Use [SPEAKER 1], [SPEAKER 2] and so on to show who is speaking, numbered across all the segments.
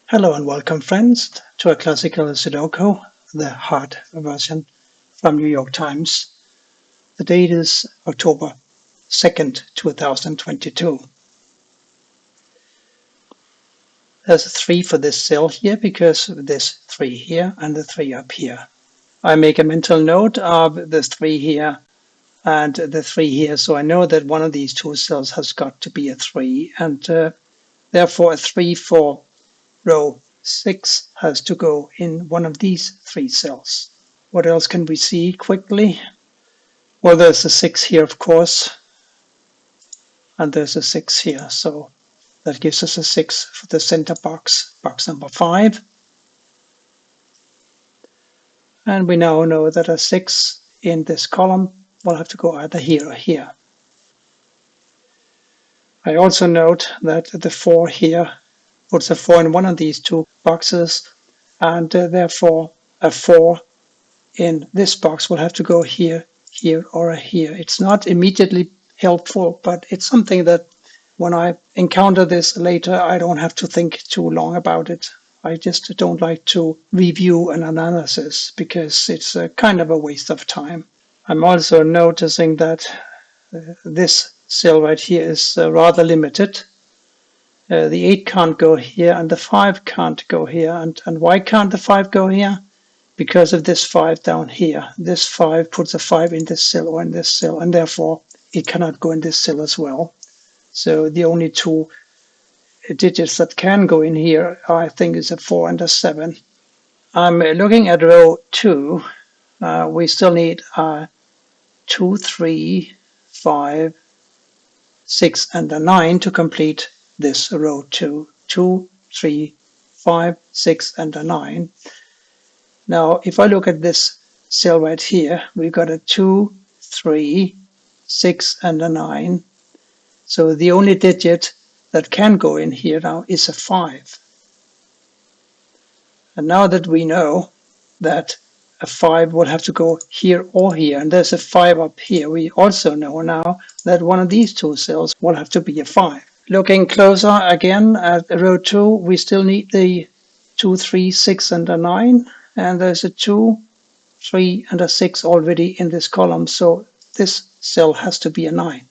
[SPEAKER 1] Hello and welcome friends to a classical Sudoku, the hard version from New York Times. The date is October 2nd, 2022. There's a 3 for this cell here because of this 3 here and the 3 up here. I make a mental note of the 3 here and the 3 here, so I know that one of these two cells has got to be a 3, and therefore a 3 for row 6 has to go in one of these 3 cells. What else can we see quickly? Well, there's a 6 here, of course, and there's a 6 here, so that gives us a 6 for the center box, box number 5. And we now know that a 6 in this column will have to go either here or here. I also note that the 4 here puts a 4 in one of these two boxes, and therefore a 4 in this box will have to go here, here, or here. It's not immediately helpful, but it's something that when I encounter this later, I don't have to think too long about it. I just don't like to review an analysis because it's a kind of a waste of time. I'm also noticing that this cell right here is rather limited. The 8 can't go here and the 5 can't go here. And why can't the 5 go here? Because of this 5 down here. This 5 puts a 5 in this cell or in this cell, and therefore it cannot go in this cell as well. So the only two digits that can go in here, I think, is a 4 and a 7. I'm looking at row 2. We still need 2, 3, 5, 6, and a 9 to complete this row 2. 2, 3, 5, 6, and a 9. Now, if I look at this cell right here, we've got a 2, 3, 6, and a 9. So the only digit that can go in here now is a 5. And now that we know that a 5 will have to go here or here, and there's a 5 up here, we also know now that one of these two cells will have to be a 5. Looking closer again at row 2, we still need the 2, 3, 6, and a 9. And there's a 2, 3, and a 6 already in this column, so this cell has to be a 9.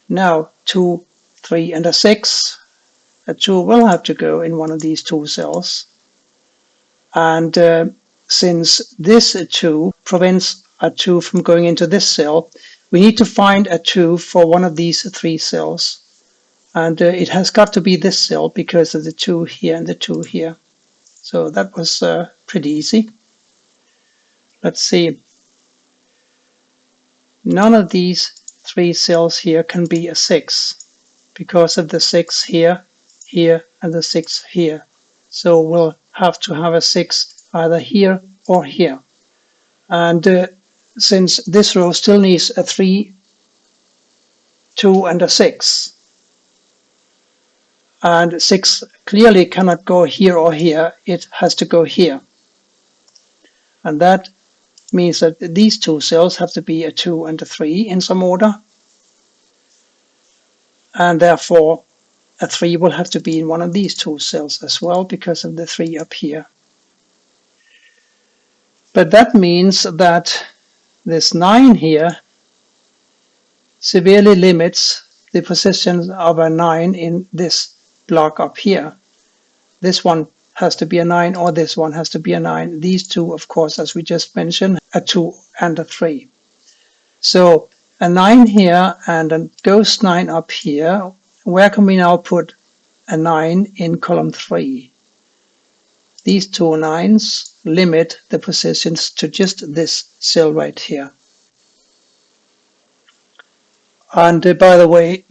[SPEAKER 1] Now 2, 3, and a 6. A 2 will have to go in one of these two cells. And since this 2 prevents a 2 from going into this cell, we need to find a 2 for one of these 3 cells. And it has got to be this cell because of the 2 here and the 2 here. So that was pretty easy. Let's see. None of these 3 cells here can be a 6 because of the 6 here, here, and the 6 here. So we'll have to have a 6 either here or here. And since this row still needs a 3, 2, and a 6, and 6 clearly cannot go here or here, it has to go here. And that means that these two cells have to be a 2 and a 3 in some order. And therefore, a 3 will have to be in one of these two cells as well because of the 3 up here. But that means that this 9 here severely limits the position of a 9 in this block up here. This one has to be a 9 or this one has to be a 9. These two, of course, as we just mentioned, a 2 and a 3. So a 9 here and a ghost 9 up here. Where can we now put a 9 in column 3? These two 9s limit the positions to just this cell right here. And by the way,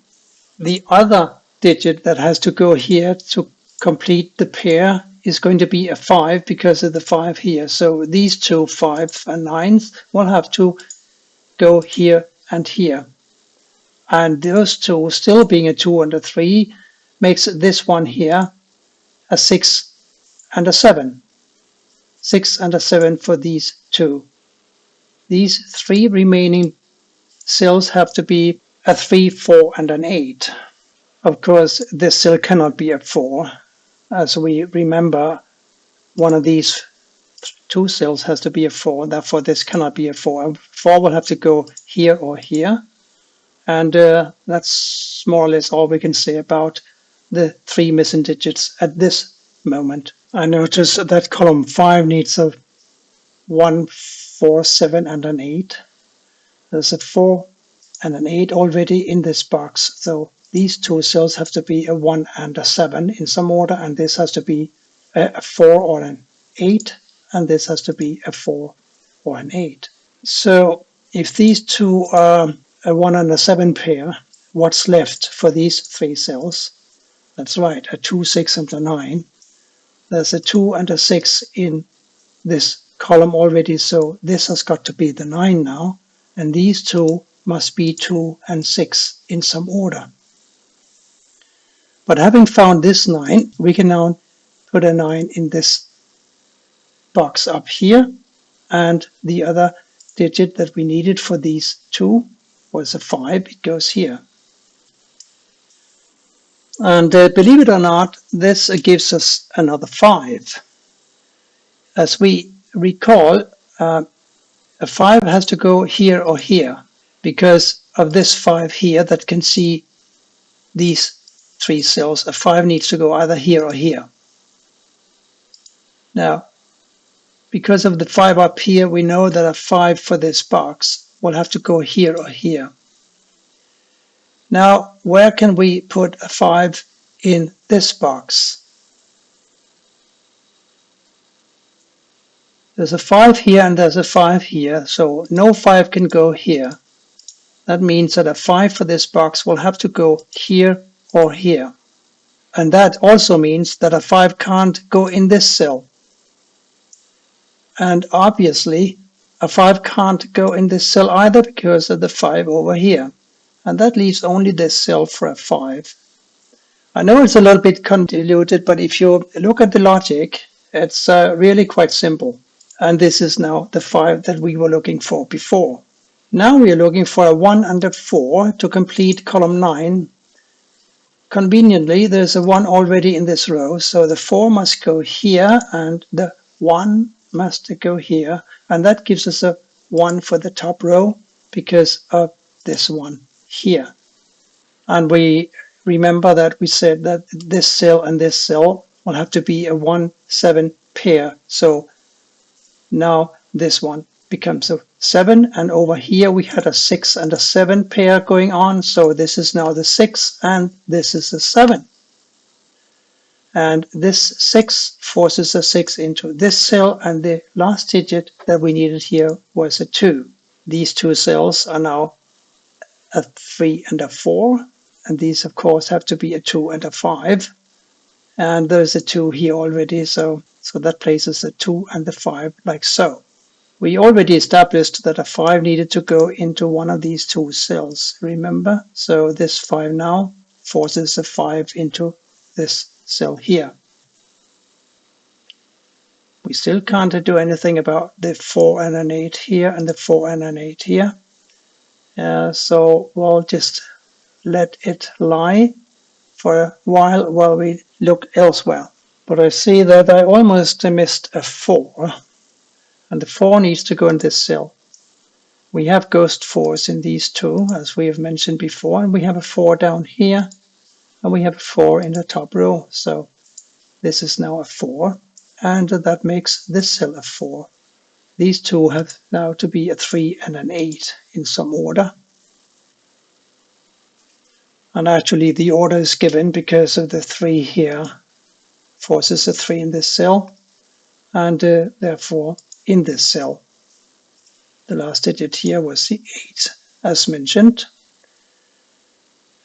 [SPEAKER 1] the other digit that has to go here to complete the pair is going to be a 5 because of the 5 here. So these two 5 and 9s will have to go here and here. And those two, still being a 2 and a 3, makes this one here a 6 and a 7. 6 and a 7 for these two. These 3 remaining cells have to be a 3, 4, and an 8. Of course, this cell cannot be a 4. As we remember, one of these two cells has to be a 4, therefore this cannot be a 4. A 4 will have to go here or here. And that's more or less all we can say about the 3 missing digits at this moment. I notice that column 5 needs a 1, 4, 7, and an 8. There's a 4 and an 8 already in this box. So these two cells have to be a 1 and a 7 in some order, and this has to be a 4 or an 8, and this has to be a 4 or an 8. So if these two are a 1 and a 7 pair, what's left for these 3 cells? That's right, a 2, 6, and a 9. There's a 2 and a 6 in this column already, so this has got to be the 9 now, and these two must be 2 and 6 in some order. But having found this 9, we can now put a 9 in this box up here, and the other digit that we needed for these two was a 5. It goes here. And believe it or not, this gives us another 5. As we recall, a 5 has to go here or here because of this 5 here that can see these 3 cells. A 5 needs to go either here or here. Now, because of the 5 up here, we know that a 5 for this box will have to go here or here. Now, where can we put a 5 in this box? There's a 5 here and there's a 5 here, so no 5 can go here. That means that a 5 for this box will have to go here or here. And that also means that a 5 can't go in this cell. And obviously, a 5 can't go in this cell either because of the 5 over here. And that leaves only this cell for a 5. I know it's a little bit convoluted, but if you look at the logic, it's really quite simple. And this is now the 5 that we were looking for before. Now we are looking for a 1 and a 4 to complete column 9. Conveniently, there's a 1 already in this row, so the 4 must go here and the 1 must go here, and that gives us a 1 for the top row because of this one here. And we remember that we said that this cell and this cell will have to be a 1, 7 pair. So now this one becomes a 7, and over here we had a 6 and a 7 pair going on. So this is now the 6 and this is the 7. And this 6 forces a 6 into this cell, and the last digit that we needed here was a 2. These two cells are now a 3 and a 4, and these of course have to be a 2 and a 5. And there's a 2 here already, so that places a 2 and the 5 like so. We already established that a 5 needed to go into one of these two cells, remember? So this 5 now forces a 5 into this cell here. We still can't do anything about the 4 and an 8 here and the 4 and an 8 here. So we'll just let it lie for a while we look elsewhere. But I see that I almost missed a 4, and the 4 needs to go in this cell. We have ghost 4s in these two, as we have mentioned before, and we have a 4 down here, and we have a 4 in the top row. So this is now a 4, and that makes this cell a 4. These two have now to be a 3 and an 8 in some order. And actually the order is given because of the 3 here forces a 3 in this cell, and therefore in this cell the last digit here was the 8 as mentioned.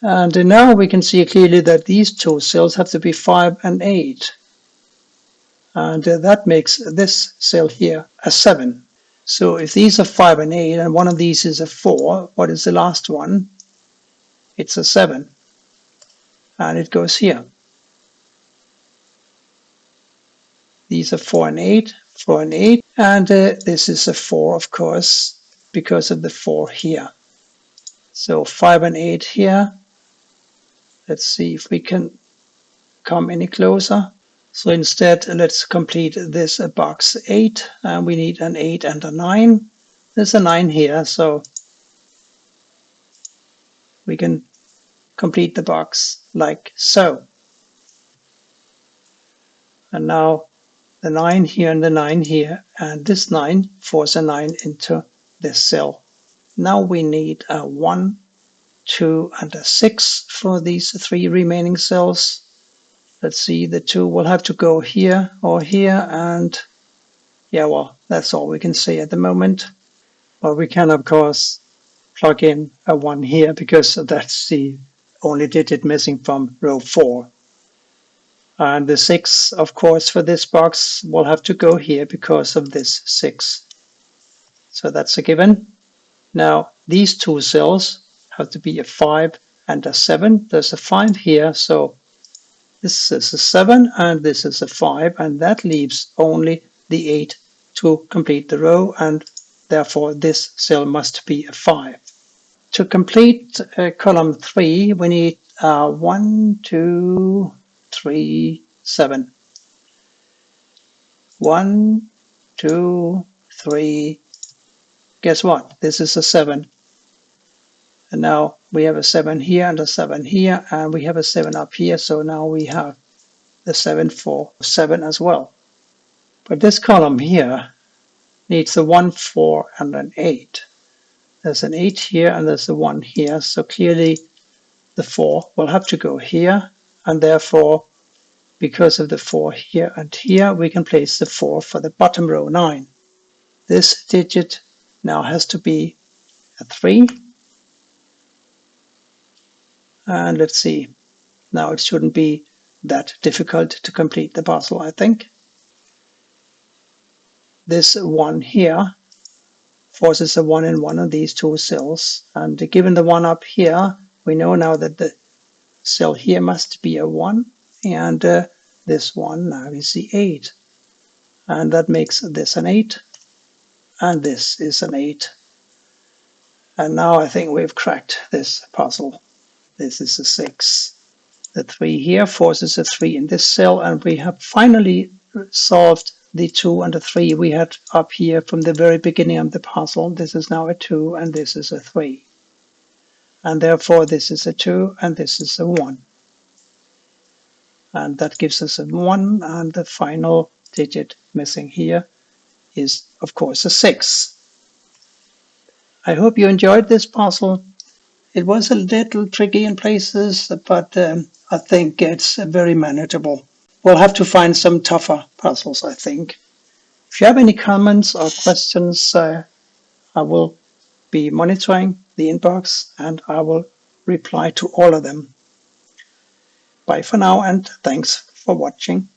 [SPEAKER 1] And now we can see clearly that these two cells have to be 5 and 8, and that makes this cell here a 7. So if these are 5 and 8 and one of these is a 4, what is the last one? It's a 7, and it goes here. These are 4 and 8, 4 and 8, and this is a 4, of course, because of the 4 here. So 5 and 8 here, Let's see if we can come any closer. So instead, let's complete this box 8, and we need an 8 and a 9. There's a 9 here, so we can complete the box like so. And now the 9 here and the 9 here, and this 9 force a 9 into this cell. Now we need a 1, 2, and a 6 for these 3 remaining cells. Let's see, the 2 will have to go here or here, and yeah, well, that's all we can say at the moment. But we can, of course, plug in a 1 here because that's the only digit missing from row 4. And the 6, of course, for this box will have to go here because of this 6. So that's a given. Now, these 2 cells have to be a 5 and a 7. There's a 5 here, so this is a 7 and this is a 5, and that leaves only the 8 to complete the row, and therefore this cell must be a 5. To complete column 3, we need 1, 2, 3, 7. 1, 2, 3. Guess what? This is a 7. And now we have a 7 here and a 7 here, and we have a 7 up here, so now we have the 7 for 7 as well. But this column here needs a 1, 4, and an 8. There's an 8 here and there's a 1 here, so clearly the 4 will have to go here, and therefore, because of the 4 here and here, we can place the 4 for the bottom row 9. This digit now has to be a 3. And let's see, now it shouldn't be that difficult to complete the puzzle, I think. This 1 here forces a 1 in one of these 2 cells, and given the 1 up here, we know now that the cell here must be a 1, and this 1 now is the 8, and that makes this an 8, and this is an 8. And now I think we've cracked this puzzle. This is a 6. The 3 here forces a 3 in this cell, and we have finally solved the 2 and the 3 we had up here from the very beginning of the puzzle. This is now a 2 and this is a 3. And therefore this is a 2 and this is a 1. And that gives us a 1, and the final digit missing here is, of course, a 6. I hope you enjoyed this puzzle. It was a little tricky in places, but I think it's very manageable. We'll have to find some tougher puzzles, I think. If you have any comments or questions, I will be monitoring the inbox and I will reply to all of them. Bye for now, and thanks for watching.